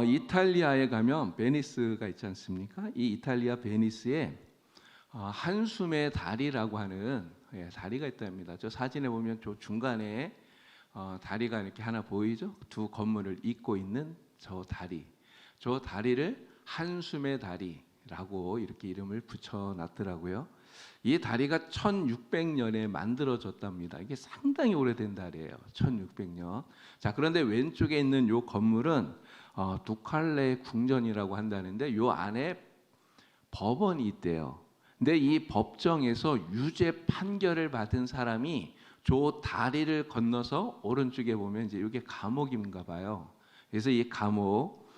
이탈리아에 가면 베니스가 있지 않습니까? 이 이탈리아 베니스에 한숨의 다리라고 하는 다리가 있답니다. 저 사진에 보면 저 중간에 다리가 이렇게 하나 보이죠? 두 건물을 잇고 있는 저 다리. 저 다리를 한숨의 다리라고 이렇게 이름을 붙여놨더라고요. 이 다리가 1600년에 만들어졌답니다. 이게 상당히 오래된 다리예요. 1600년. 자, 그런데 왼쪽에 있는 이 건물은 두칼레 궁전이라고 한다는데 이 안에 법원이 있대요. 근데 이 법정에서 유죄 판결을 받은 사람이 저 다리를 건너서 오른쪽에 보면 이제 이게 감옥인가 봐요. 그래서 이 감옥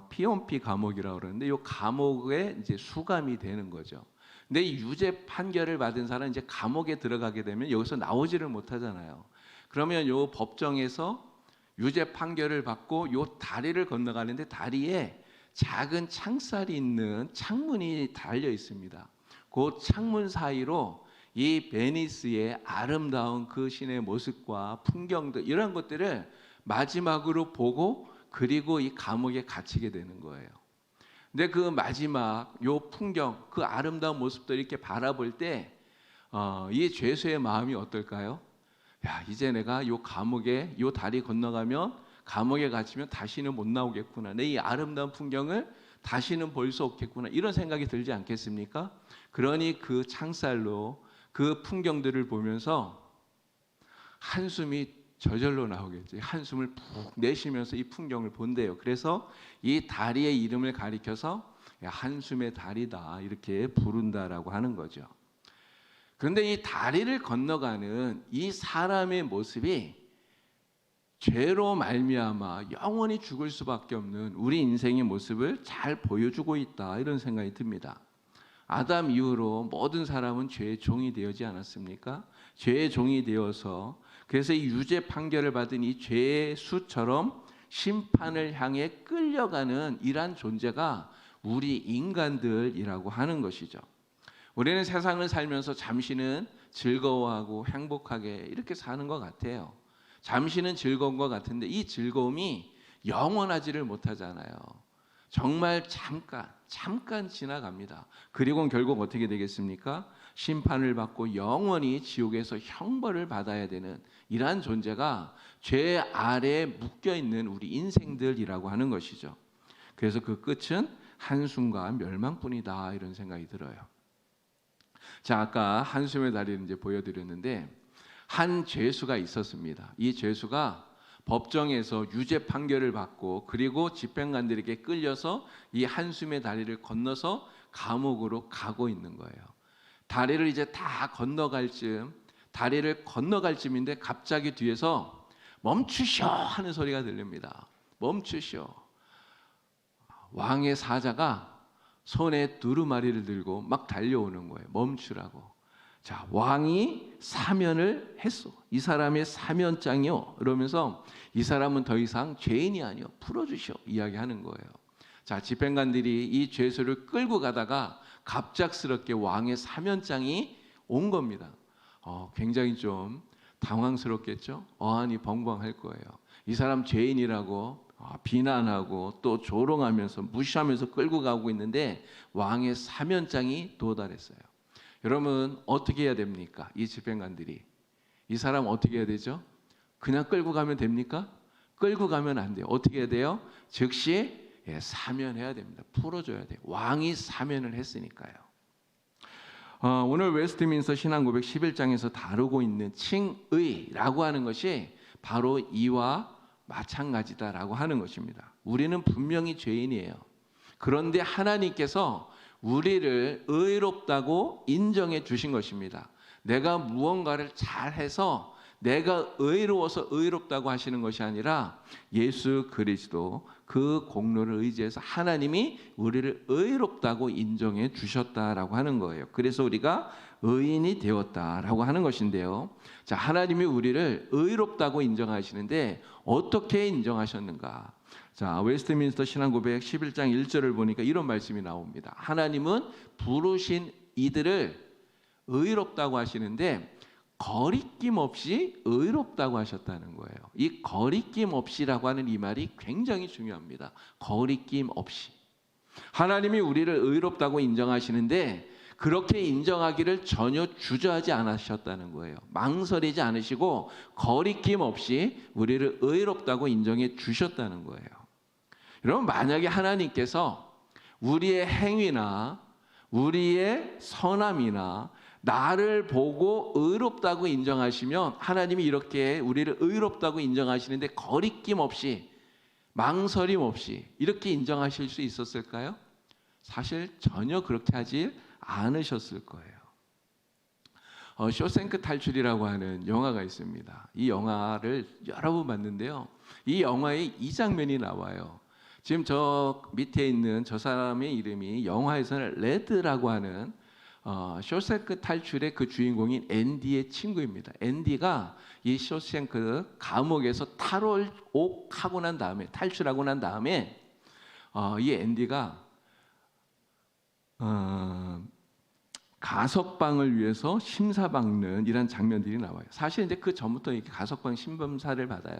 피온피 감옥이라고 그러는데 이 감옥에 이제 수감이 되는 거죠. 근데 이 유죄 판결을 받은 사람은 이제 감옥에 들어가게 되면 여기서 나오지를 못하잖아요. 그러면 이 법정에서 유죄 판결을 받고 이 다리를 건너가는데 다리에 작은 창살이 있는 창문이 달려 있습니다. 그 창문 사이로 이 베니스의 아름다운 그 시내 모습과 풍경들 이런 것들을 마지막으로 보고 그리고 이 감옥에 갇히게 되는 거예요. 근데 그 마지막 요 풍경, 그 아름다운 모습들 이렇게 바라볼 때 이 죄수의 마음이 어떨까요? 야, 이제 내가 요 감옥에 요 다리 건너가면 감옥에 갇히면 다시는 못 나오겠구나. 내 이 아름다운 풍경을 다시는 볼 수 없겠구나. 이런 생각이 들지 않겠습니까? 그러니 그 창살로 그 풍경들을 보면서 한숨이 저절로 나오겠지. 한숨을 푹 내쉬면서 이 풍경을 본대요. 그래서 이 다리의 이름을 가리켜서 한숨의 다리다 이렇게 부른다라고 하는 거죠. 그런데 이 다리를 건너가는 이 사람의 모습이 죄로 말미암아 영원히 죽을 수밖에 없는 우리 인생의 모습을 잘 보여주고 있다 이런 생각이 듭니다. 아담 이후로 모든 사람은 죄의 종이 되지 않았습니까? 죄의 종이 되어서 그래서 이 유죄 판결을 받은 이 죄의 수처럼 심판을 향해 끌려가는 이러한 존재가 우리 인간들이라고 하는 것이죠. 우리는 세상을 살면서 잠시는 즐거워하고 행복하게 이렇게 사는 것 같아요. 잠시는 즐거운 것 같은데 이 즐거움이 영원하지를 못하잖아요. 정말 잠깐 지나갑니다. 그리고 결국 어떻게 되겠습니까? 심판을 받고 영원히 지옥에서 형벌을 받아야 되는 이러한 존재가 죄 아래에 묶여있는 우리 인생들이라고 하는 것이죠. 그래서 그 끝은 한숨과 멸망뿐이다 이런 생각이 들어요. 자, 아까 한숨의 다리를 이제 보여드렸는데 한 죄수가 있었습니다. 이 죄수가 법정에서 유죄 판결을 받고 그리고 집행관들에게 끌려서 이 한숨의 다리를 건너서 감옥으로 가고 있는 거예요. 다리를 이제 다 건너갈 쯤인데 갑자기 뒤에서 멈추시오 하는 소리가 들립니다. 멈추시오. 왕의 사자가 손에 두루마리를 들고 막 달려오는 거예요. 멈추라고. 자, 왕이 사면을 했어. 이 사람의 사면장이요. 그러면서 이 사람은 더 이상 죄인이 아니요. 풀어주시오. 이야기하는 거예요. 자, 집행관들이 이 죄수를 끌고 가다가 갑작스럽게 왕의 사면장이 온 겁니다. 굉장히 좀 당황스럽겠죠. 어안이 벙벙할 거예요. 이 사람 죄인이라고 비난하고 또 조롱하면서 무시하면서 끌고 가고 있는데 왕의 사면장이 도달했어요. 여러분 어떻게 해야 됩니까? 이 집행관들이 이 사람 어떻게 해야 되죠? 그냥 끌고 가면 됩니까? 끌고 가면 안 돼요. 어떻게 해야 돼요? 즉시 사면해야 됩니다. 풀어줘야 돼요. 왕이 사면을 했으니까요. 오늘 웨스트민스터 신앙고백 11장에서 다루고 있는 칭의라고 하는 것이 바로 이와 마찬가지다라고 하는 것입니다. 우리는 분명히 죄인이에요. 그런데 하나님께서 우리를 의롭다고 인정해 주신 것입니다. 내가 무언가를 잘해서 내가 의로워서 의롭다고 하시는 것이 아니라 예수 그리스도 그 공로를 의지해서 하나님이 우리를 의롭다고 인정해 주셨다라고 하는 거예요. 그래서 우리가 의인이 되었다라고 하는 것인데요. 자, 하나님이 우리를 의롭다고 인정하시는데 어떻게 인정하셨는가? 자, 웨스트민스터 신앙고백 11장 1절을 보니까 이런 말씀이 나옵니다. 하나님은 부르신 이들을 의롭다고 하시는데 거리낌 없이 의롭다고 하셨다는 거예요. 이 거리낌 없이라고 하는 이 말이 굉장히 중요합니다. 거리낌 없이. 하나님이 우리를 의롭다고 인정하시는데 그렇게 인정하기를 전혀 주저하지 않으셨다는 거예요. 망설이지 않으시고 거리낌 없이 우리를 의롭다고 인정해 주셨다는 거예요. 여러분, 만약에 하나님께서 우리의 행위나 우리의 선함이나 나를 보고 의롭다고 인정하시면, 하나님이 이렇게 우리를 의롭다고 인정하시는데 거리낌 없이 망설임 없이 이렇게 인정하실 수 있었을까요? 사실 전혀 그렇게 하지 않으셨을 거예요. 쇼생크 탈출이라고 하는 영화가 있습니다. 이 영화를 여러 번 봤는데요. 이 영화에 이 장면이 나와요. 지금 저 밑에 있는 저 사람의 이름이 영화에서는 레드라고 하는 쇼생크 탈출의 그 주인공인 앤디의 친구입니다. 앤디가 이 쇼생크 감옥에서 탈옥하고 난 다음에, 탈출하고 난 다음에 이 앤디가 가석방을 위해서 심사받는 이런 장면들이 나와요. 사실 이제 그 전부터 이렇게 가석방 심사를 받아요.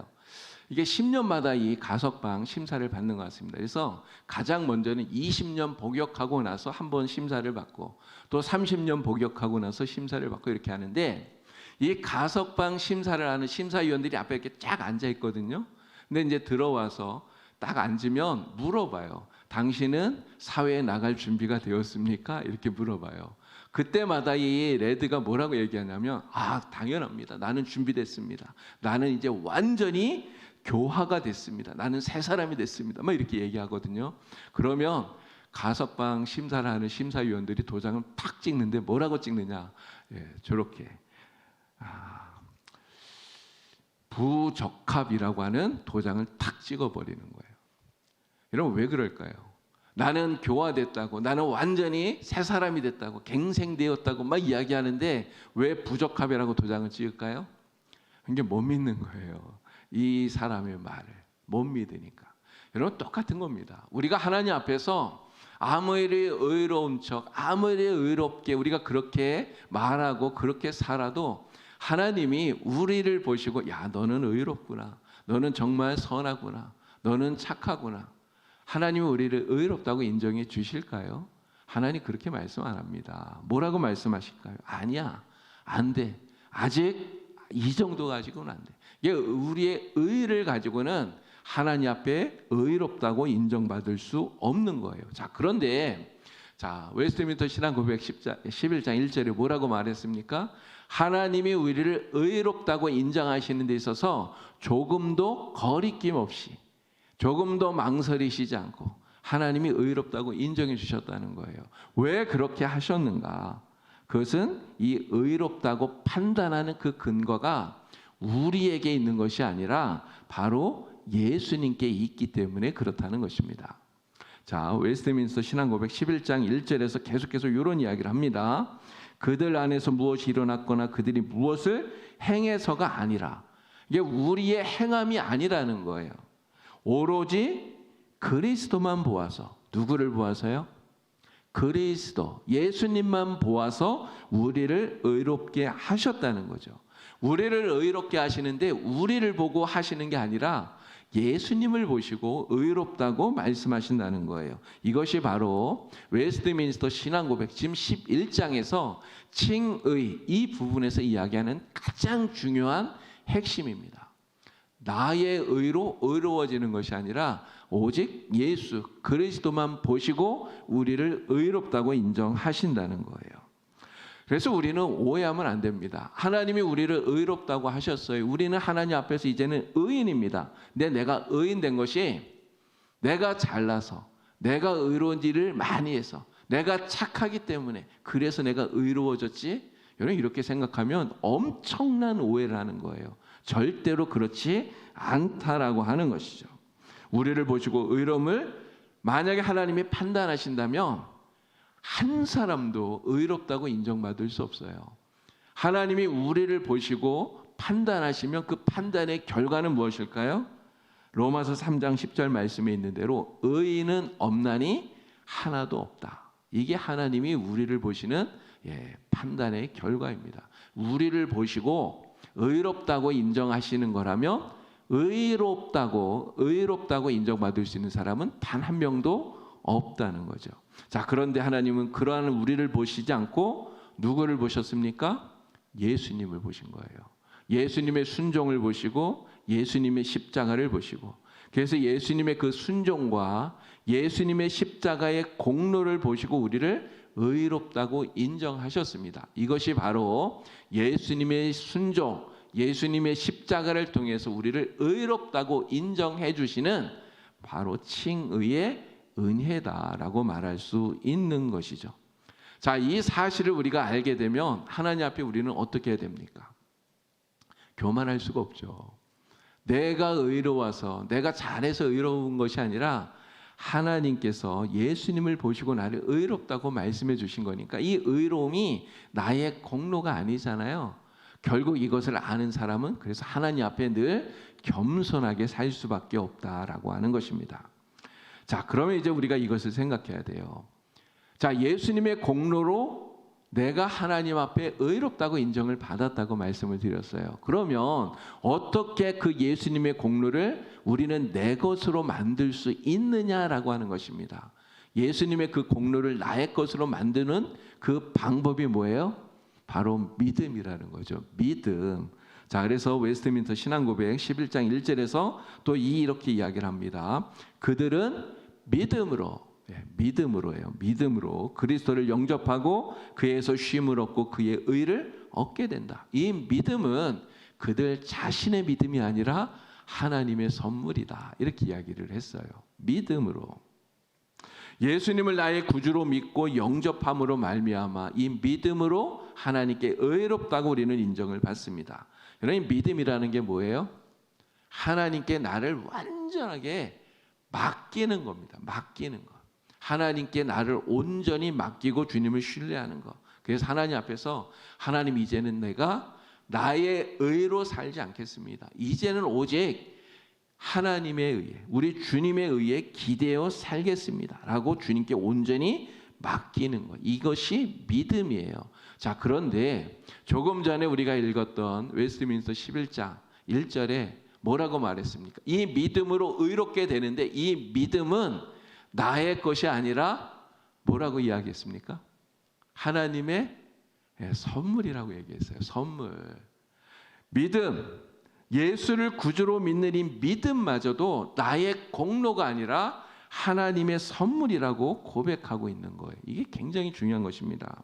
이게 10년마다 이 가석방 심사를 받는 것 같습니다. 그래서 가장 먼저는 20년 복역하고 나서 한 번 심사를 받고, 또 30년 복역하고 나서 심사를 받고 이렇게 하는데, 이 가석방 심사를 하는 심사위원들이 앞에 이렇게 쫙 앉아 있거든요. 근데 이제 들어와서 딱 앉으면 물어봐요. 당신은 사회에 나갈 준비가 되었습니까? 이렇게 물어봐요. 그때마다 이 레드가 뭐라고 얘기하냐면, 당연합니다. 나는 준비됐습니다. 나는 이제 완전히 교화가 됐습니다. 나는 새 사람이 됐습니다. 막 이렇게 얘기하거든요. 그러면 가석방 심사를 하는 심사위원들이 도장을 팍 찍는데 뭐라고 찍느냐? 저렇게 부적합이라고 하는 도장을 탁 찍어버리는 거예요. 여러분, 왜 그럴까요? 나는 교화됐다고, 나는 완전히 새 사람이 됐다고, 갱생되었다고 막 이야기하는데 왜 부적합이라고 도장을 찍을까요? 이게 못 믿는 거예요. 이 사람의 말을 못 믿으니까. 여러분, 똑같은 겁니다. 우리가 하나님 앞에서 아무리 의로운 척, 아무리 의롭게 우리가 그렇게 말하고 그렇게 살아도 하나님이 우리를 보시고, 야, 너는 의롭구나, 너는 정말 선하구나, 너는 착하구나, 하나님은 우리를 의롭다고 인정해 주실까요? 하나님 그렇게 말씀 안 합니다. 뭐라고 말씀하실까요? 아니야, 안 돼, 아직 이 정도 가지고는 안 돼. 이게 우리의 의를 가지고는 하나님 앞에 의롭다고 인정받을 수 없는 거예요. 자, 그런데 웨스트민스터 신앙 고백 11장 1절에 뭐라고 말했습니까? 하나님이 우리를 의롭다고 인정하시는 데 있어서 조금도 거리낌 없이, 조금도 망설이시지 않고 하나님이 의롭다고 인정해 주셨다는 거예요. 왜 그렇게 하셨는가? 그것은 이 의롭다고 판단하는 그 근거가 우리에게 있는 것이 아니라 바로 예수님께 있기 때문에 그렇다는 것입니다. 자, 웨스트민스터 신앙 고백 11장 1절에서 계속해서 이런 이야기를 합니다. 그들 안에서 무엇이 일어났거나 그들이 무엇을 행해서가 아니라, 이게 우리의 행함이 아니라는 거예요. 오로지 그리스도만 보아서. 누구를 보아서요? 그리스도, 예수님만 보아서 우리를 의롭게 하셨다는 거죠. 우리를 의롭게 하시는데 우리를 보고 하시는 게 아니라 예수님을 보시고 의롭다고 말씀하신다는 거예요. 이것이 바로 웨스트민스터 신앙 고백 지금 11장에서 칭의 이 부분에서 이야기하는 가장 중요한 핵심입니다. 나의 의로 의로워지는 것이 아니라 오직 예수 그리스도만 보시고 우리를 의롭다고 인정하신다는 거예요. 그래서 우리는 오해하면 안 됩니다. 하나님이 우리를 의롭다고 하셨어요. 우리는 하나님 앞에서 이제는 의인입니다. 근데 내가 의인 된 것이 내가 잘나서, 내가 의로운 일을 많이 해서, 내가 착하기 때문에 그래서 내가 의로워졌지? 여러분, 이렇게 생각하면 엄청난 오해를 하는 거예요. 절대로 그렇지 않다라고 하는 것이죠. 우리를 보시고 의로움을 만약에 하나님이 판단하신다면 한 사람도 의롭다고 인정받을 수 없어요. 하나님이 우리를 보시고 판단하시면 그 판단의 결과는 무엇일까요? 로마서 3장 10절 말씀에 있는 대로 의인은 없나니 하나도 없다. 이게 하나님이 우리를 보시는 판단의 결과입니다. 우리를 보시고 의롭다고 인정하시는 거라면 의롭다고 인정받을 수 있는 사람은 단 한 명도 없다는 거죠. 자, 그런데 하나님은 그러한 우리를 보시지 않고 누구를 보셨습니까? 예수님을 보신 거예요. 예수님의 순종을 보시고 예수님의 십자가를 보시고, 그래서 예수님의 그 순종과 예수님의 십자가의 공로를 보시고 우리를 의롭다고 인정하셨습니다. 이것이 바로 예수님의 순종, 예수님의 십자가를 통해서 우리를 의롭다고 인정해 주시는 바로 칭의의 은혜다라고 말할 수 있는 것이죠. 자, 이 사실을 우리가 알게 되면 하나님 앞에 우리는 어떻게 해야 됩니까? 교만할 수가 없죠. 내가 의로워서, 내가 잘해서 의로운 것이 아니라 하나님께서 예수님을 보시고 나를 의롭다고 말씀해 주신 거니까 이 의로움이 나의 공로가 아니잖아요. 결국 이것을 아는 사람은 그래서 하나님 앞에 늘 겸손하게 살 수밖에 없다라고 하는 것입니다. 자, 그러면 이제 우리가 이것을 생각해야 돼요. 자, 예수님의 공로로 내가 하나님 앞에 의롭다고 인정을 받았다고 말씀을 드렸어요. 그러면 어떻게 그 예수님의 공로를 우리는 내 것으로 만들 수 있느냐라고 하는 것입니다. 예수님의 그 공로를 나의 것으로 만드는 그 방법이 뭐예요? 바로 믿음이라는 거죠. 믿음. 자, 그래서 웨스트민스터 신앙고백 11장 1절에서 또 이렇게 이야기를 합니다. 그들은 믿음으로 그리스도를 영접하고 그에서 쉼을 얻고 그의 의를 얻게 된다. 이 믿음은 그들 자신의 믿음이 아니라 하나님의 선물이다. 이렇게 이야기를 했어요. 믿음으로. 예수님을 나의 구주로 믿고 영접함으로 말미암아 이 믿음으로 하나님께 의롭다고 우리는 인정을 받습니다. 여러분, 믿음이라는 게 뭐예요? 하나님께 나를 완전하게 맡기는 겁니다. 맡기는 것. 하나님께 나를 온전히 맡기고 주님을 신뢰하는 것. 그래서 하나님 앞에서 하나님, 이제는 내가 나의 의로 살지 않겠습니다. 이제는 오직 하나님의 의에, 우리 주님의 의에 기대어 살겠습니다 라고 주님께 온전히 맡기는 것. 이것이 믿음이에요. 자, 그런데 조금 전에 우리가 읽었던 웨스트민스터 11장 1절에 뭐라고 말했습니까? 이 믿음으로 의롭게 되는데 이 믿음은 나의 것이 아니라 뭐라고 이야기했습니까? 하나님의 선물이라고 얘기했어요. 선물. 믿음, 예수를 구주로 믿는 이 믿음마저도 나의 공로가 아니라 하나님의 선물이라고 고백하고 있는 거예요. 이게 굉장히 중요한 것입니다.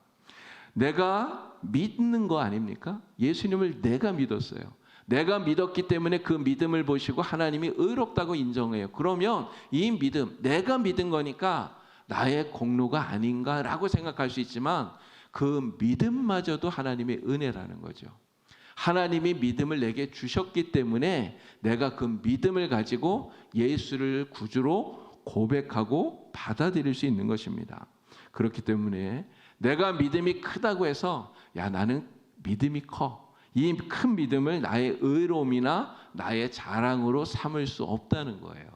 내가 믿는 거 아닙니까? 예수님을 내가 믿었어요. 내가 믿었기 때문에 그 믿음을 보시고 하나님이 의롭다고 인정해요. 그러면 이 믿음, 내가 믿은 거니까 나의 공로가 아닌가라고 생각할 수 있지만 그 믿음마저도 하나님의 은혜라는 거죠. 하나님이 믿음을 내게 주셨기 때문에 내가 그 믿음을 가지고 예수를 구주로 고백하고 받아들일 수 있는 것입니다. 그렇기 때문에 내가 믿음이 크다고 해서 야, 나는 믿음이 커. 이 큰 믿음을 나의 의로움이나 나의 자랑으로 삼을 수 없다는 거예요.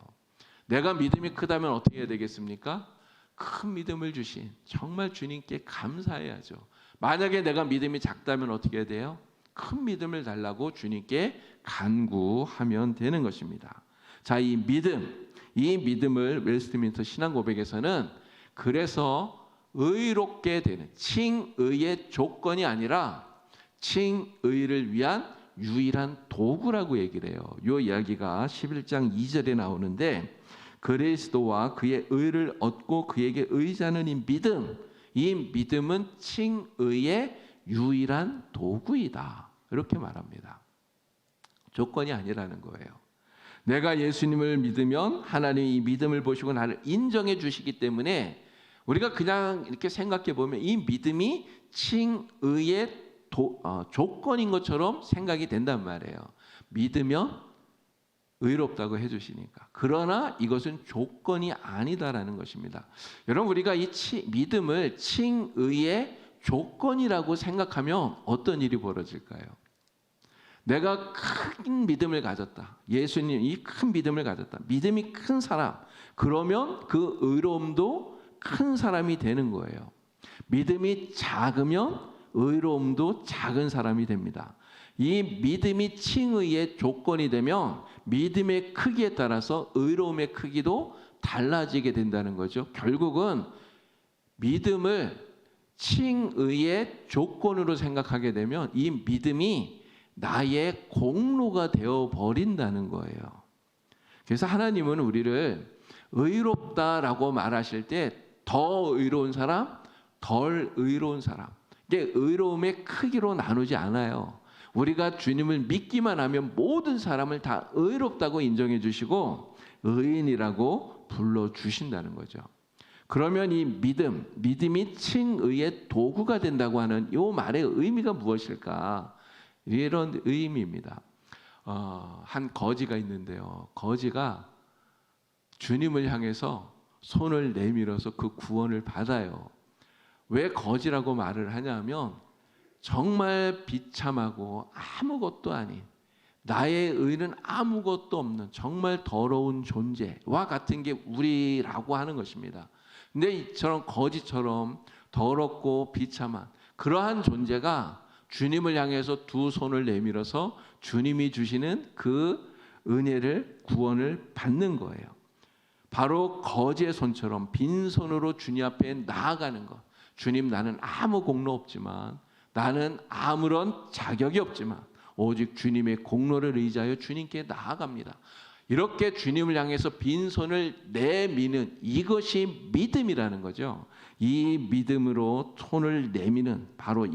내가 믿음이 크다면 어떻게 해야 되겠습니까? 큰 믿음을 주신 정말 주님께 감사해야죠. 만약에 내가 믿음이 작다면 어떻게 해야 돼요? 큰 믿음을 달라고 주님께 간구하면 되는 것입니다. 자, 이 믿음을 웨스트민스터 신앙고백에서는 그래서 의롭게 되는 칭의의 조건이 아니라 칭의를 위한 유일한 도구라고 얘기를 해요. 이 이야기가 11장 2절에 나오는데 그리스도와 그의 의를 얻고 그에게 의지하는 이 믿음은 칭의의 유일한 도구이다. 이렇게 말합니다. 조건이 아니라는 거예요. 내가 예수님을 믿으면 하나님이 이 믿음을 보시고 나를 인정해 주시기 때문에 우리가 그냥 이렇게 생각해 보면 이 믿음이 칭의의 조건인 것처럼 생각이 된단 말이에요. 믿으면 의롭다고 해주시니까. 그러나 이것은 조건이 아니다라는 것입니다. 여러분, 우리가 이 믿음을 칭의의 조건이라고 생각하면 어떤 일이 벌어질까요? 내가 큰 믿음을 가졌다. 예수님이 큰 믿음을 가졌다. 믿음이 큰 사람. 그러면 그 의로움도 큰 사람이 되는 거예요. 믿음이 작으면 의로움도 작은 사람이 됩니다. 이 믿음이 칭의의 조건이 되면 믿음의 크기에 따라서 의로움의 크기도 달라지게 된다는 거죠. 결국은 믿음을 칭의의 조건으로 생각하게 되면 이 믿음이 나의 공로가 되어 버린다는 거예요. 그래서 하나님은 우리를 의롭다라고 말하실 때 더 의로운 사람, 덜 의로운 사람, 이게 의로움의 크기로 나누지 않아요. 우리가 주님을 믿기만 하면 모든 사람을 다 의롭다고 인정해 주시고 의인이라고 불러주신다는 거죠. 그러면 이 믿음이 칭의의 도구가 된다고 하는 이 말의 의미가 무엇일까? 이런 의미입니다. 한 거지가 있는데요. 거지가 주님을 향해서 손을 내밀어서 그 구원을 받아요. 왜 거지라고 말을 하냐면 정말 비참하고 아무것도 아닌, 나의 의는 아무것도 없는 정말 더러운 존재와 같은 게 우리라고 하는 것입니다. 근데 이처럼 거지처럼 더럽고 비참한 그러한 존재가 주님을 향해서 두 손을 내밀어서 주님이 주시는 그 은혜를, 구원을 받는 거예요. 바로 거지의 손처럼 빈손으로 주님 앞에 나아가는 것. 주님, 나는 아무 공로 없지만, 나는 아무런 자격이 없지만 오직 주님의 공로를 의지하여 주님께 나아갑니다. 이렇게 주님을 향해서 빈손을 내미는 이것이 믿음이라는 거죠. 이 믿음으로 손을 내미는 바로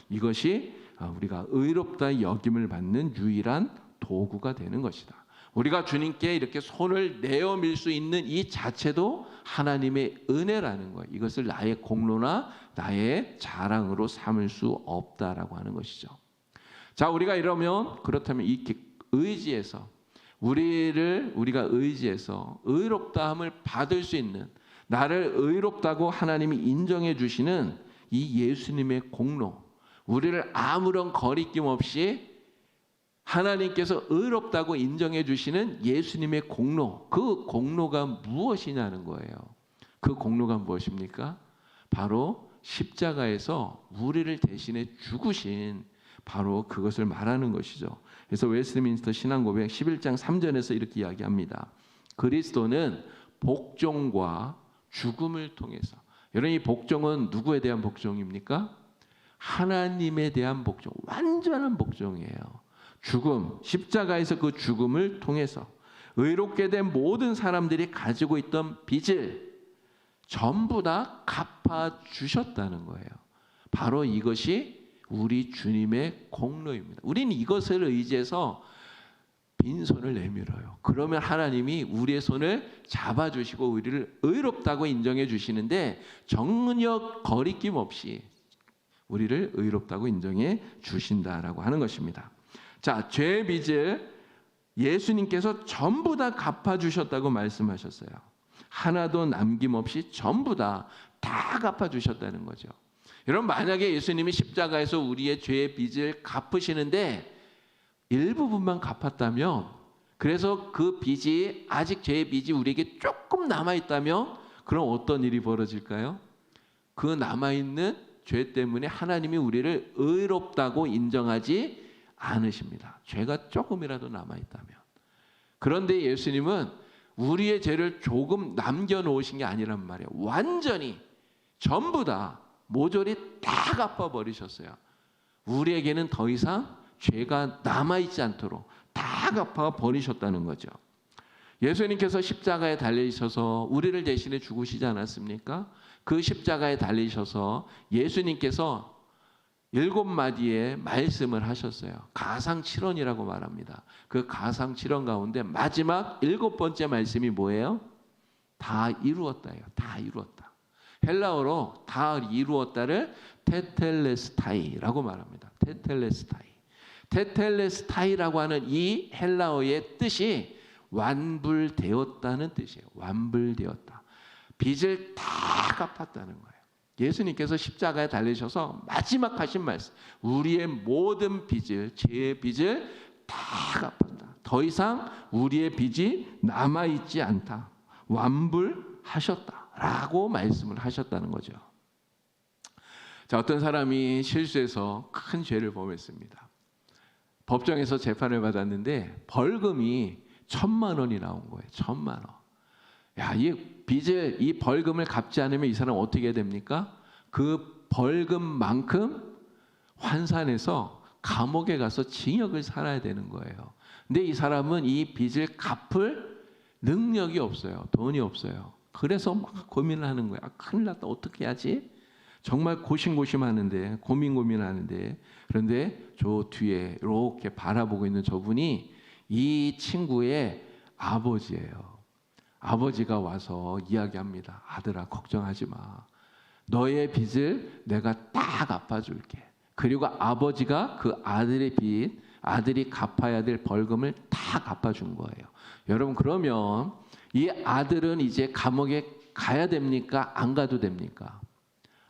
이것이 우리가 의롭다 여김을 받는 유일한 도구가 되는 것이다. 우리가 주님께 이렇게 손을 내어밀 수 있는 이 자체도 하나님의 은혜라는 거예요. 이것을 나의 공로나 나의 자랑으로 삼을 수 없다라고 하는 것이죠. 자, 우리가 그렇다면 이 의지에서 우리가 의지해서 의롭다함을 받을 수 있는, 나를 의롭다고 하나님이 인정해 주시는 이 예수님의 공로, 우리를 아무런 거리낌 없이 하나님께서 의롭다고 인정해 주시는 예수님의 공로, 그 공로가 무엇이냐는 거예요. 그 공로가 무엇입니까? 바로 십자가에서 우리를 대신해 죽으신 바로 그것을 말하는 것이죠. 그래서 웨스트민스터 신앙고백 11장 3절에서 이렇게 이야기합니다. 그리스도는 복종과 죽음을 통해서, 여러분 이 복종은 누구에 대한 복종입니까? 하나님에 대한 복종, 완전한 복종이에요. 죽음, 십자가에서 그 죽음을 통해서 의롭게 된 모든 사람들이 가지고 있던 빚을 전부 다 갚아주셨다는 거예요. 바로 이것이 우리 주님의 공로입니다. 우리는 이것을 의지해서 빈손을 내밀어요. 그러면 하나님이 우리의 손을 잡아주시고 우리를 의롭다고 인정해 주시는데 전혀 거리낌 없이 우리를 의롭다고 인정해 주신다라고 하는 것입니다. 자, 죄의 빚을 예수님께서 전부 다 갚아주셨다고 말씀하셨어요. 하나도 남김없이 전부 다 갚아주셨다는 거죠. 여러분, 만약에 예수님이 십자가에서 우리의 죄의 빚을 갚으시는데 일부분만 갚았다면, 그래서 그 빚이 아직 죄의 빚이 우리에게 조금 남아있다면 그럼 어떤 일이 벌어질까요? 그 남아있는 죄 때문에 하나님이 우리를 의롭다고 인정하지 않으십니다. 죄가 조금이라도 남아있다면. 그런데 예수님은 우리의 죄를 조금 남겨놓으신 게 아니란 말이에요. 완전히 전부 다 모조리 다 갚아버리셨어요. 우리에게는 더 이상 죄가 남아있지 않도록 다 갚아버리셨다는 거죠. 예수님께서 십자가에 달리셔서 우리를 대신해 죽으시지 않았습니까? 그 십자가에 달리셔서 예수님께서 7마디의 말씀을 하셨어요. 가상칠언이라고 말합니다. 그 가상칠언 가운데 마지막 7번째 말씀이 뭐예요? 다 이루었다예요. 다 이루었다. 헬라어로 다 이루었다를 테텔레스타이라고 말합니다. 테텔레스타이. 테텔레스타이라고 하는 이 헬라어의 뜻이 완불되었다는 뜻이에요. 완불되었다. 빚을 다 갚았다는 거예요. 예수님께서 십자가에 달리셔서 마지막 하신 말씀, 우리의 모든 빚을, 죄의 빚을 다 갚았다. 더 이상 우리의 빚이 남아있지 않다. 완불하셨다라고 말씀을 하셨다는 거죠. 자, 어떤 사람이 실수해서 큰 죄를 범했습니다. 법정에서 재판을 받았는데 벌금이 1,000,000원이 나온 거예요. 1,000,000원. 야, 이 벌금을 갚지 않으면 이 사람 어떻게 해야 됩니까? 그 벌금만큼 환산해서 감옥에 가서 징역을 살아야 되는 거예요. 근데 이 사람은 이 빚을 갚을 능력이 없어요. 돈이 없어요. 그래서 막 고민을 하는 거예요. 큰일 났다. 어떻게 하지? 정말 고심하는데 고민하는데, 그런데 저 뒤에 이렇게 바라보고 있는 저분이 이 친구의 아버지예요. 아버지가 와서 이야기합니다. 아들아, 걱정하지 마. 너의 빚을 내가 딱 갚아줄게. 그리고 아버지가 그 아들의 빚, 아들이 갚아야 될 벌금을 다 갚아준 거예요. 여러분, 그러면 이 아들은 이제 감옥에 가야 됩니까? 안 가도 됩니까?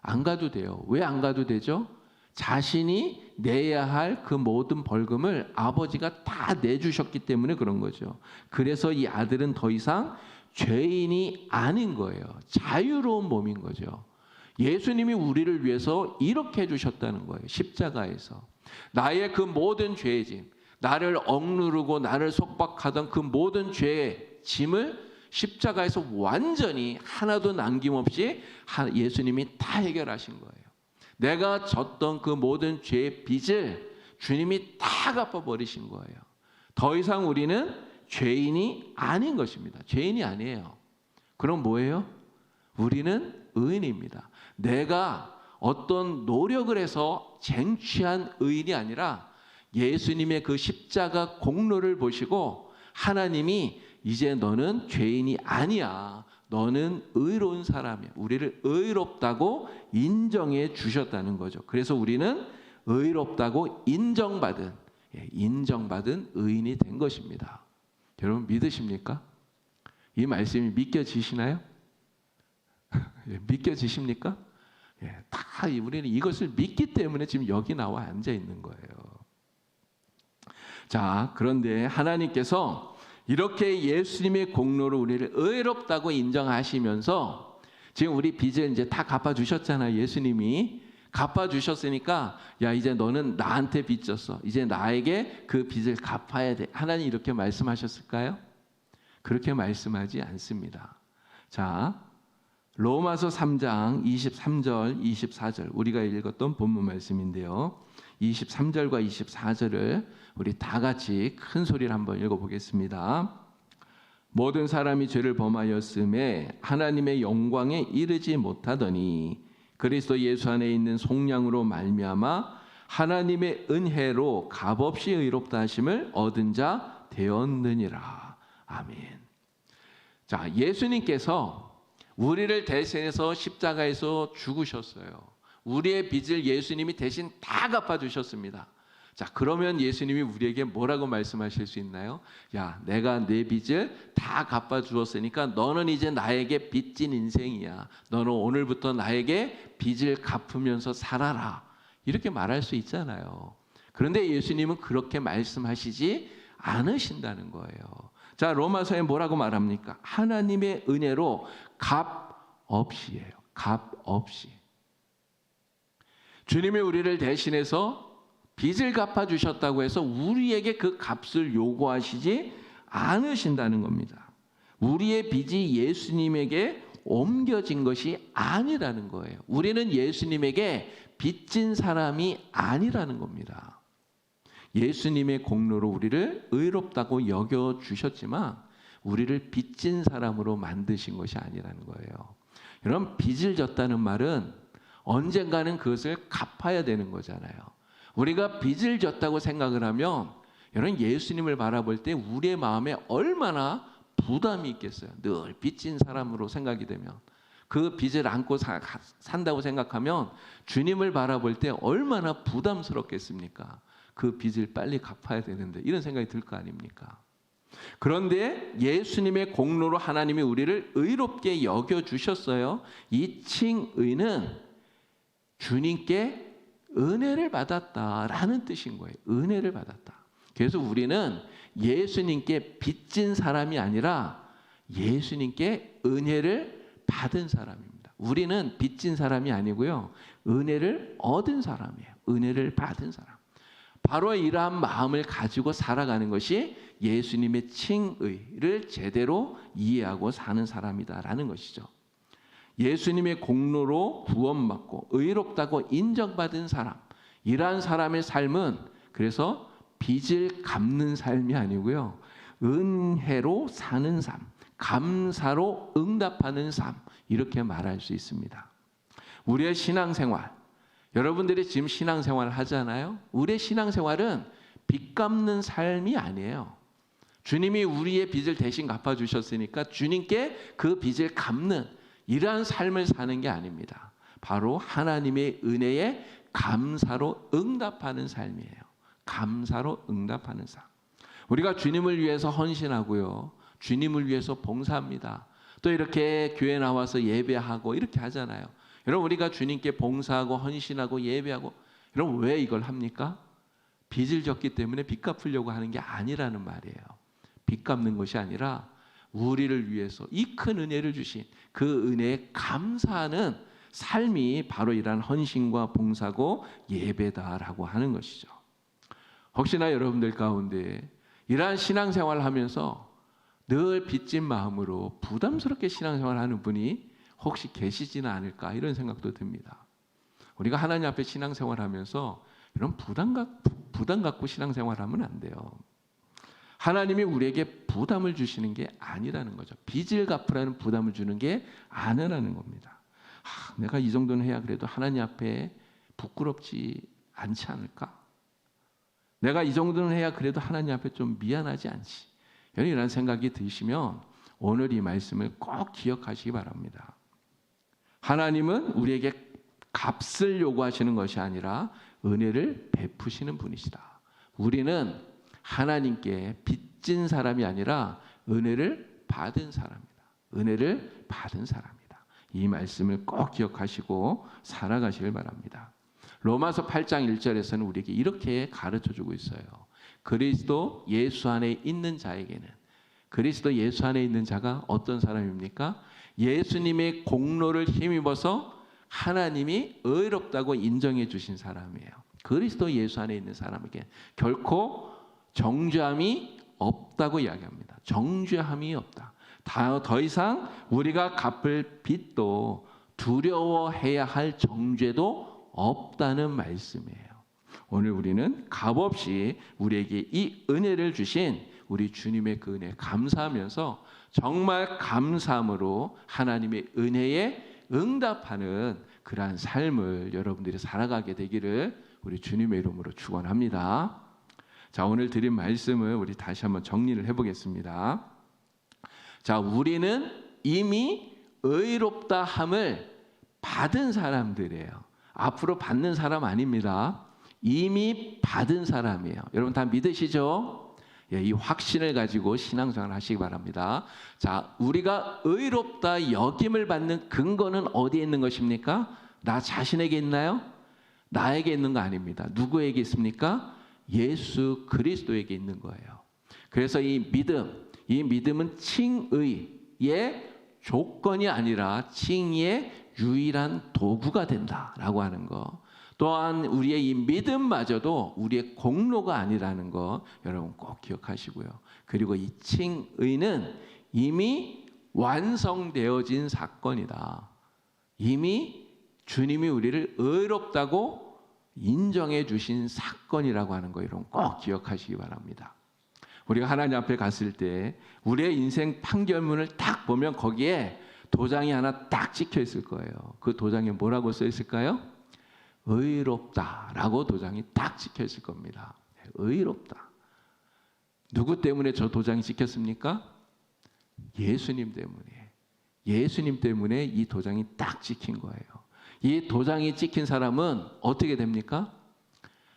안 가도 돼요. 왜 안 가도 되죠? 자신이 내야 할 그 모든 벌금을 아버지가 다 내주셨기 때문에 그런 거죠. 그래서 이 아들은 더 이상 죄인이 아닌 거예요. 자유로운 몸인 거죠. 예수님이 우리를 위해서 이렇게 해주셨다는 거예요. 십자가에서 나의 그 모든 죄의 짐, 나를 억누르고 나를 속박하던 그 모든 죄의 짐을 십자가에서 완전히 하나도 남김없이 예수님이 다 해결하신 거예요. 내가 졌던 그 모든 죄의 빚을 주님이 다 갚아버리신 거예요. 더 이상 우리는 죄인이 아닌 것입니다. 죄인이 아니에요. 그럼 뭐예요? 우리는 의인입니다. 내가 어떤 노력을 해서 쟁취한 의인이 아니라 예수님의 그 십자가 공로를 보시고 하나님이 이제 너는 죄인이 아니야. 너는 의로운 사람이야. 우리를 의롭다고 인정해 주셨다는 거죠. 그래서 우리는 의롭다고 인정받은 의인이 된 것입니다. 여러분, 믿으십니까? 이 말씀이 믿겨지시나요? 믿겨지십니까? 다 우리는 이것을 믿기 때문에 지금 여기 나와 앉아 있는 거예요. 자, 그런데 하나님께서 이렇게 예수님의 공로로 우리를 의롭다고 인정하시면서 지금 우리 빚을 이제 다 갚아주셨잖아요. 예수님이 갚아주셨으니까 야, 이제 너는 나한테 빚 졌어. 이제 나에게 그 빚을 갚아야 돼. 하나님 이렇게 말씀하셨을까요? 그렇게 말씀하지 않습니다. 자, 로마서 3장 23절, 24절 우리가 읽었던 본문 말씀인데요. 23절과 24절을 우리 다 같이 큰 소리를 한번 읽어보겠습니다. 모든 사람이 죄를 범하였음에 하나님의 영광에 이르지 못하더니 그리스도 예수 안에 있는 속량으로 말미암아 하나님의 은혜로 값없이 의롭다 하심을 얻은 자 되었느니라. 아멘. 자, 예수님께서 우리를 대신해서 십자가에서 죽으셨어요. 우리의 빚을 예수님이 대신 다 갚아주셨습니다. 자, 그러면 예수님이 우리에게 뭐라고 말씀하실 수 있나요? 야, 내가 내 빚을 다 갚아주었으니까 너는 이제 나에게 빚진 인생이야. 너는 오늘부터 나에게 빚을 갚으면서 살아라. 이렇게 말할 수 있잖아요. 그런데 예수님은 그렇게 말씀하시지 않으신다는 거예요. 자, 로마서에 뭐라고 말합니까? 하나님의 은혜로 값 없이예요. 값 없이. 주님이 우리를 대신해서 빚을 갚아주셨다고 해서 우리에게 그 값을 요구하시지 않으신다는 겁니다. 우리의 빚이 예수님에게 옮겨진 것이 아니라는 거예요. 우리는 예수님에게 빚진 사람이 아니라는 겁니다. 예수님의 공로로 우리를 의롭다고 여겨주셨지만 우리를 빚진 사람으로 만드신 것이 아니라는 거예요. 여러분, 빚을 졌다는 말은 언젠가는 그것을 갚아야 되는 거잖아요. 우리가 빚을 졌다고 생각을 하면 여러분, 예수님을 바라볼 때 우리의 마음에 얼마나 부담이 있겠어요. 늘 빚진 사람으로 생각이 되면 그 빚을 안고 산다고 생각하면 주님을 바라볼 때 얼마나 부담스럽겠습니까? 그 빚을 빨리 갚아야 되는데 이런 생각이 들 거 아닙니까? 그런데 예수님의 공로로 하나님이 우리를 의롭게 여겨주셨어요. 이 칭의는 주님께 은혜를 받았다라는 뜻인 거예요. 은혜를 받았다. 그래서 우리는 예수님께 빚진 사람이 아니라 예수님께 은혜를 받은 사람입니다. 우리는 빚진 사람이 아니고요. 은혜를 얻은 사람이에요. 은혜를 받은 사람. 바로 이러한 마음을 가지고 살아가는 것이 예수님의 칭의를 제대로 이해하고 사는 사람이다라는 것이죠. 예수님의 공로로 구원받고 의롭다고 인정받은 사람, 이러한 사람의 삶은 그래서 빚을 갚는 삶이 아니고요. 은혜로 사는 삶, 감사로 응답하는 삶, 이렇게 말할 수 있습니다. 우리의 신앙생활, 여러분들이 지금 신앙생활을 하잖아요. 우리의 신앙생활은 빚 갚는 삶이 아니에요. 주님이 우리의 빚을 대신 갚아주셨으니까 주님께 그 빚을 갚는 이러한 삶을 사는 게 아닙니다. 바로 하나님의 은혜에 감사로 응답하는 삶이에요. 감사로 응답하는 삶. 우리가 주님을 위해서 헌신하고요. 주님을 위해서 봉사합니다. 또 이렇게 교회 나와서 예배하고 이렇게 하잖아요. 여러분, 우리가 주님께 봉사하고 헌신하고 예배하고, 여러분 왜 이걸 합니까? 빚을 졌기 때문에 빚 갚으려고 하는 게 아니라는 말이에요. 빚 갚는 것이 아니라 우리를 위해서 이 큰 은혜를 주신 그 은혜에 감사하는 삶이 바로 이러한 헌신과 봉사고 예배다라고 하는 것이죠. 혹시나 여러분들 가운데 이러한 신앙생활을 하면서 늘 빚진 마음으로 부담스럽게 신앙생활을 하는 분이 혹시 계시지는 않을까, 이런 생각도 듭니다. 우리가 하나님 앞에 신앙생활하면서 이런 부담 갖고 신앙생활하면 안 돼요. 하나님이 우리에게 부담을 주시는 게 아니라는 거죠. 빚을 갚으라는 부담을 주는 게 아니라는 겁니다. 내가 이 정도는 해야 그래도 하나님 앞에 부끄럽지 않지 않을까? 내가 이 정도는 해야 그래도 하나님 앞에 좀 미안하지 않지? 이런 생각이 드시면 오늘 이 말씀을 꼭 기억하시기 바랍니다. 하나님은 우리에게 값을 요구하시는 것이 아니라 은혜를 베푸시는 분이시다. 우리는 하나님께 빚진 사람이 아니라 은혜를 받은 사람이다. 은혜를 받은 사람이다. 이 말씀을 꼭 기억하시고 살아가시길 바랍니다. 로마서 8장 1절에서는 우리에게 이렇게 가르쳐주고 있어요. 그리스도 예수 안에 있는 자에게는, 그리스도 예수 안에 있는 자가 어떤 사람입니까? 예수님의 공로를 힘입어서 하나님이 의롭다고 인정해 주신 사람이에요. 그리스도 예수 안에 있는 사람에게 결코 정죄함이 없다고 이야기합니다. 정죄함이 없다. 더 이상 우리가 갚을 빚도 두려워해야 할 정죄도 없다는 말씀이에요. 오늘 우리는 값없이 우리에게 이 은혜를 주신 우리 주님의 그 은혜에 감사하면서 정말 감사함으로 하나님의 은혜에 응답하는 그러한 삶을 여러분들이 살아가게 되기를 우리 주님의 이름으로 축원합니다. 자, 오늘 드린 말씀을 우리 다시 한번 정리를 해보겠습니다. 자, 우리는 이미 의롭다 함을 받은 사람들이에요. 앞으로 받는 사람 아닙니다. 이미 받은 사람이에요. 여러분 다 믿으시죠? 예, 이 확신을 가지고 신앙생활 하시기 바랍니다. 자, 우리가 의롭다 여김을 받는 근거는 어디에 있는 것입니까? 나 자신에게 있나요? 나에게 있는 거 아닙니다. 누구에게 있습니까? 예수 그리스도에게 있는 거예요. 그래서 이 믿음은 칭의의 조건이 아니라 칭의의 유일한 도구가 된다라고 하는 거. 또한 우리의 이 믿음마저도 우리의 공로가 아니라는 거 여러분 꼭 기억하시고요. 그리고 이 칭의는 이미 완성되어진 사건이다. 이미 주님이 우리를 의롭다고 인정해 주신 사건이라고 하는 거 여러분 꼭 기억하시기 바랍니다. 우리가 하나님 앞에 갔을 때 우리의 인생 판결문을 딱 보면 거기에 도장이 하나 딱 찍혀 있을 거예요. 그 도장에 뭐라고 써 있을까요? 의롭다라고 도장이 딱 찍혀 있을 겁니다. 의롭다. 누구 때문에 저 도장이 찍혔습니까? 예수님 때문에. 예수님 때문에 이 도장이 딱 찍힌 거예요. 이 도장이 찍힌 사람은 어떻게 됩니까?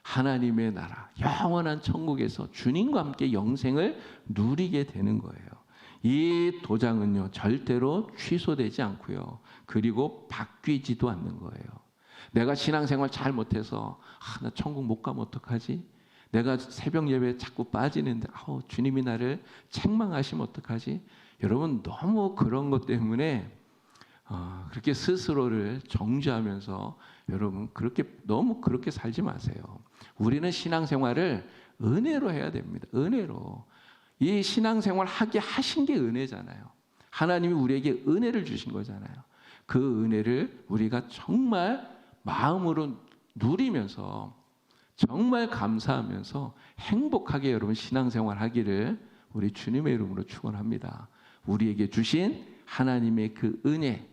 하나님의 나라, 영원한 천국에서 주님과 함께 영생을 누리게 되는 거예요. 이 도장은요, 절대로 취소되지 않고요. 그리고 바뀌지도 않는 거예요. 내가 신앙생활 잘 못해서 나 천국 못 가면 어떡하지? 내가 새벽 예배에 자꾸 빠지는데 주님이 나를 책망하시면 어떡하지? 여러분 너무 그런 것 때문에 그렇게 스스로를 정죄하면서 여러분 너무 그렇게 살지 마세요. 우리는 신앙생활을 은혜로 해야 됩니다. 은혜로. 이 신앙생활 하게 하신 게 은혜잖아요. 하나님이 우리에게 은혜를 주신 거잖아요. 그 은혜를 우리가 정말 마음으로 누리면서 정말 감사하면서 행복하게 여러분 신앙생활 하기를 우리 주님의 이름으로 축원합니다. 우리에게 주신 하나님의 그 은혜,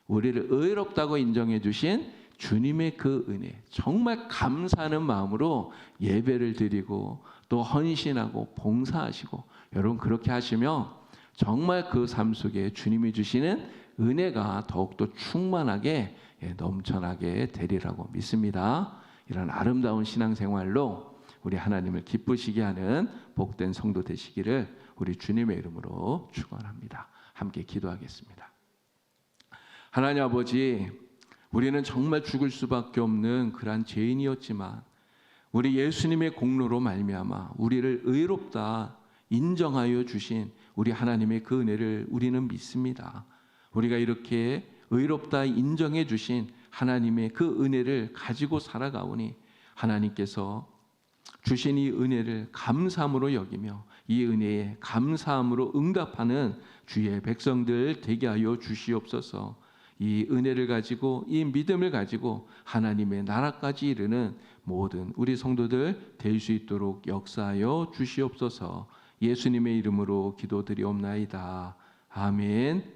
우리를 의롭다고 인정해 주신 주님의 그 은혜, 정말 감사하는 마음으로 예배를 드리고 또 헌신하고 봉사하시고, 여러분 그렇게 하시면 정말 그 삶 속에 주님이 주시는 은혜가 더욱더 충만하게 넘쳐나게 되리라고 믿습니다. 이런 아름다운 신앙생활로 우리 하나님을 기쁘시게 하는 복된 성도 되시기를 우리 주님의 이름으로 축원합니다. 함께 기도하겠습니다. 하나님 아버지, 우리는 정말 죽을 수밖에 없는 그러한 죄인이었지만 우리 예수님의 공로로 말미암아 우리를 의롭다 인정하여 주신 우리 하나님의 그 은혜를 우리는 믿습니다. 우리가 이렇게 의롭다 인정해 주신 하나님의 그 은혜를 가지고 살아가오니 하나님께서 주신 이 은혜를 감사함으로 여기며 이 은혜에 감사함으로 응답하는 주의 백성들 되게 하여 주시옵소서. 이 은혜를 가지고 이 믿음을 가지고 하나님의 나라까지 이르는 모든 우리 성도들 될 수 있도록 역사하여 주시옵소서. 예수님의 이름으로 기도드리옵나이다. 아멘.